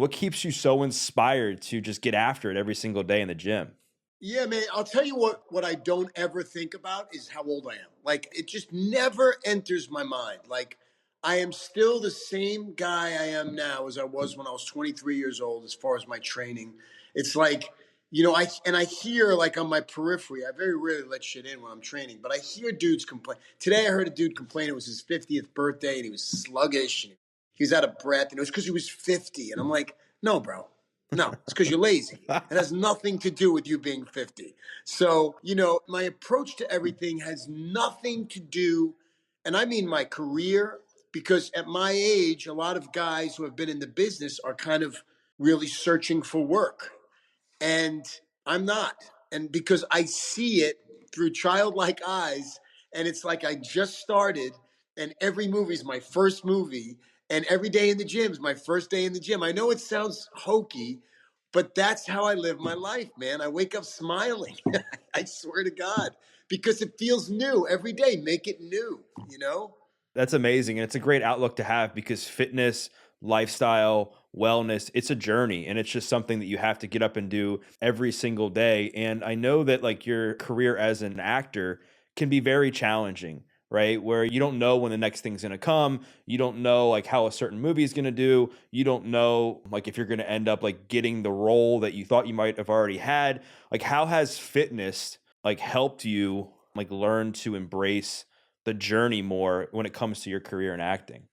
What keeps you so inspired to just get after it every single day in the gym? Yeah, man, I'll tell you what I don't ever think about is how old I am. Like it just never enters my mind. Like I am still the same guy I am now as I was when I was 23 years old as far as my training. It's like, I hear like on my periphery, I very rarely let shit in when I'm training, but I hear dudes complain. Today I heard a dude complain it was his 50th birthday and he was sluggish and he was out of breath and it was because he was 50. And I'm like, no, bro. No, it's because you're lazy. It has nothing to do with you being 50. So, my approach to everything has nothing to do, and I mean my career, because at my age, a lot of guys who have been in the business are kind of really searching for work and I'm not. And because I see it through childlike eyes, and it's like I just started, and every movie is my first movie, and every day in the gym is my first day in the gym. I know it sounds hokey, but that's how I live my life, man. I wake up smiling. I swear to God, because it feels new every day. Make it new, you know? That's amazing. And it's a great outlook to have because fitness, lifestyle, wellness, it's a journey and it's just something that you have to get up and do every single day. And I know that like your career as an actor can be very challenging, right? Where you don't know when the next thing's going to come. You don't know like how a certain movie is going to do. You don't know like if you're going to end up like getting the role that you thought you might have already had. Like how has fitness like helped you like learn to embrace the journey more when it comes to your career in acting?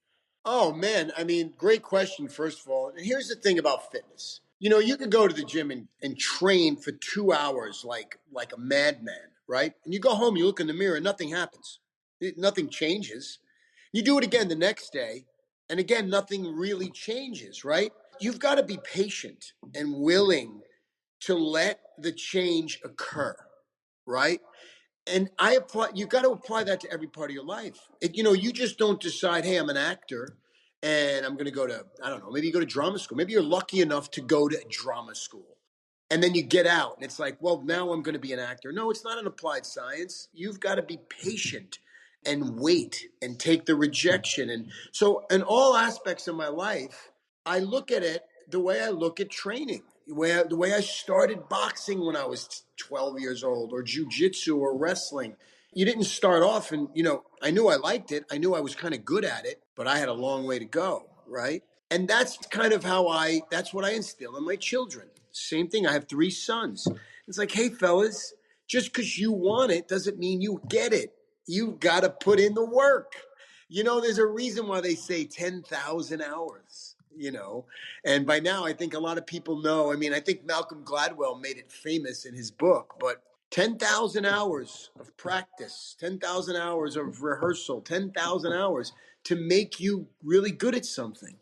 Oh man, I mean, great question, first of all. And here's the thing about fitness. You could go to the gym and train for 2 hours like a madman, right? And you go home, you look in the mirror, and nothing happens. Nothing changes. You do it again the next day, and again, nothing really changes, right? You've got to be patient and willing to let the change occur, right? And you got to apply that to every part of your life. You just don't decide, hey, I'm an actor and I'm going to go to, I don't know, maybe you go to drama school. Maybe you're lucky enough to go to drama school. And then you get out and it's like, well, now I'm going to be an actor. No, it's not an applied science. You've got to be patient and wait and take the rejection. And so, in all aspects of my life, I look at it the way I look at training, the way I started boxing when I was 12 years old, or jujitsu or wrestling. You didn't start off, and I knew I liked it. I knew I was kind of good at it, but I had a long way to go, right? And that's kind of that's what I instill in my children. Same thing. I have three sons. It's like, hey, fellas, just because you want it doesn't mean you get it. You've got to put in the work. There's a reason why they say 10,000 hours, and by now I think a lot of people know. I mean, I think Malcolm Gladwell made it famous in his book, but 10,000 hours of practice, 10,000 hours of rehearsal, 10,000 hours to make you really good at something.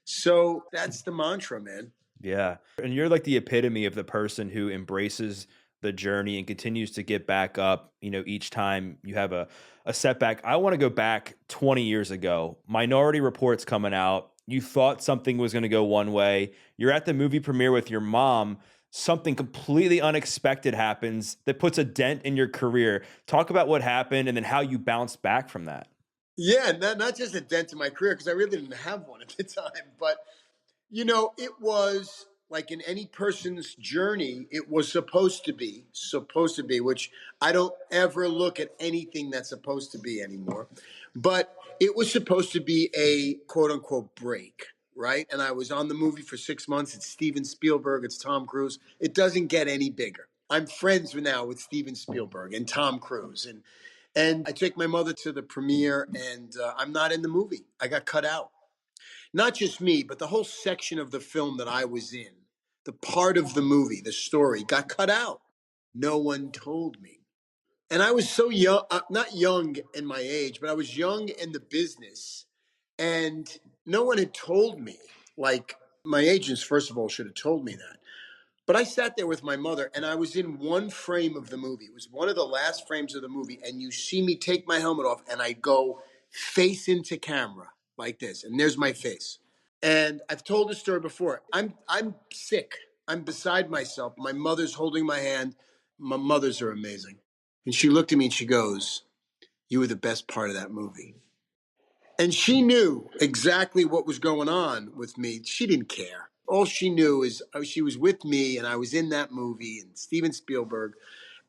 So that's the mantra, man. Yeah. And you're like the epitome of the person who embraces the journey and continues to get back up, each time you have a setback. I want to go back 20 years ago. Minority Report's coming out. You thought something was going to go one way. You're at the movie premiere with your mom. Something completely unexpected happens that puts a dent in your career. Talk about what happened and then how you bounced back from that. Yeah, not just a dent in my career, because I really didn't have one at the time, but it was like in any person's journey, it was supposed to be, which I don't ever look at anything that's supposed to be anymore. But it was supposed to be a quote unquote break, right? And I was on the movie for 6 months. It's Steven Spielberg, it's Tom Cruise. It doesn't get any bigger. I'm friends now with Steven Spielberg and Tom Cruise. And I take my mother to the premiere, and I'm not in the movie. I got cut out. Not just me, but the whole section of the film that I was in, the part of the movie, the story, got cut out. No one told me. And I was so young, not young in my age, but I was young in the business. And no one had told me. Like, my agents, first of all, should have told me that. But I sat there with my mother, and I was in one frame of the movie. It was one of the last frames of the movie. And you see me take my helmet off, and I go face into camera like this. And there's my face. And I've told this story before. I'm sick. I'm beside myself. My mother's holding my hand. My mothers are amazing. And she looked at me and she goes, "You were the best part of that movie." And she knew exactly what was going on with me. She didn't care. All she knew is she was with me and I was in that movie and Steven Spielberg.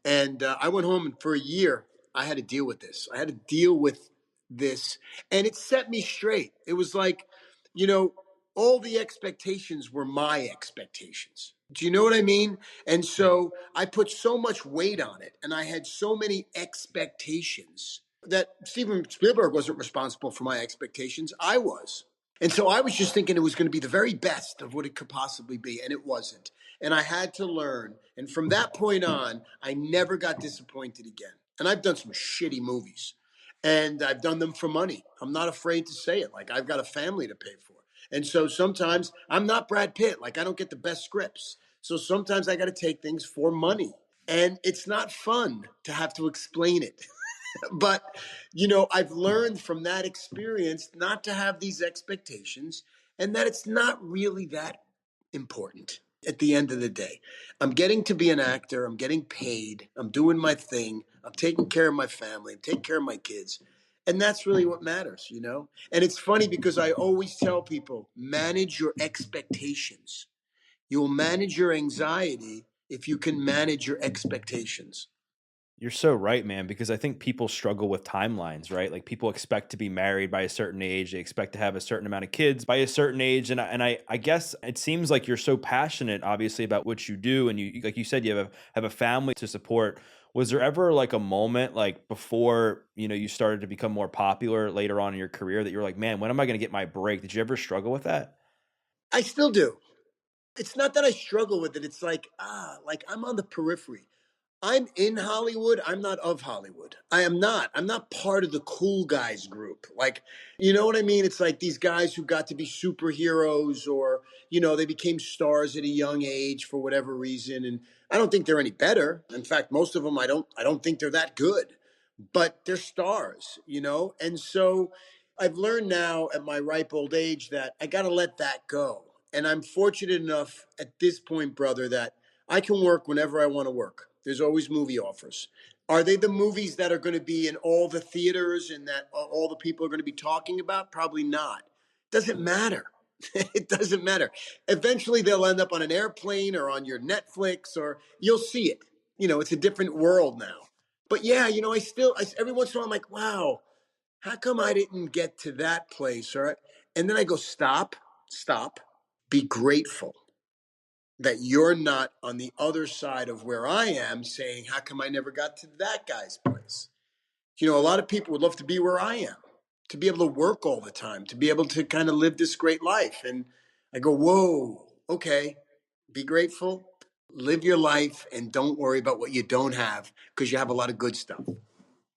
And I went home and for a year, I had to deal with this. I had to deal with this. And it set me straight. It was like, you know, all the expectations were my expectations. Do you know what I mean? And so I put so much weight on it and I had so many expectations that Steven Spielberg wasn't responsible for my expectations. I was. And so I was just thinking it was going to be the very best of what it could possibly be, and it wasn't. And I had to learn. And from that point on, I never got disappointed again. And I've done some shitty movies, and I've done them for money. I'm not afraid to say it. Like, I've got a family to pay for. And so sometimes I'm not Brad Pitt. Like, I don't get the best scripts. So sometimes I got to take things for money. And it's not fun to have to explain it. But, I've learned from that experience not to have these expectations and that it's not really that important at the end of the day. I'm getting to be an actor. I'm getting paid. I'm doing my thing. I'm taking care of my family. I'm taking care of my kids. And that's really what matters. And it's funny because I always tell people manage your expectations. You will manage your anxiety if you can manage your expectations. You're so right, man, because I think people struggle with timelines, right? Like people expect to be married by a certain age, they expect to have a certain amount of kids by a certain age, and I guess it seems like you're so passionate, obviously, about what you do, and you like you said, you have a family to support. Was there ever like a moment, like before you started to become more popular later on in your career, that you were like, man, when am I going to get my break? Did you ever struggle with that? I still do. It's not that I struggle with it. It's like I'm on the periphery. I'm in Hollywood. I'm not of Hollywood. I am not. I'm not part of the cool guys group. Like, you know what I mean? It's like these guys who got to be superheroes or, they became stars at a young age for whatever reason. And I don't think they're any better. In fact, most of them I don't think they're that good. But they're stars. And so I've learned now at my ripe old age that I got to let that go. And I'm fortunate enough at this point, brother, that I can work whenever I want to work. There's always movie offers. Are they the movies that are going to be in all the theaters and that all the people are going to be talking about? Probably not. Doesn't matter. It doesn't matter. Eventually, they'll end up on an airplane or on your Netflix, or you'll see it. It's a different world now. But yeah, every once in a while, I'm like, wow, how come I didn't get to that place? And then I go, stop, be grateful that you're not on the other side of where I am saying, how come I never got to that guy's place? A lot of people would love to be where I am, to be able to work all the time, to be able to kind of live this great life. And I go, whoa, okay, be grateful, live your life, and don't worry about what you don't have because you have a lot of good stuff.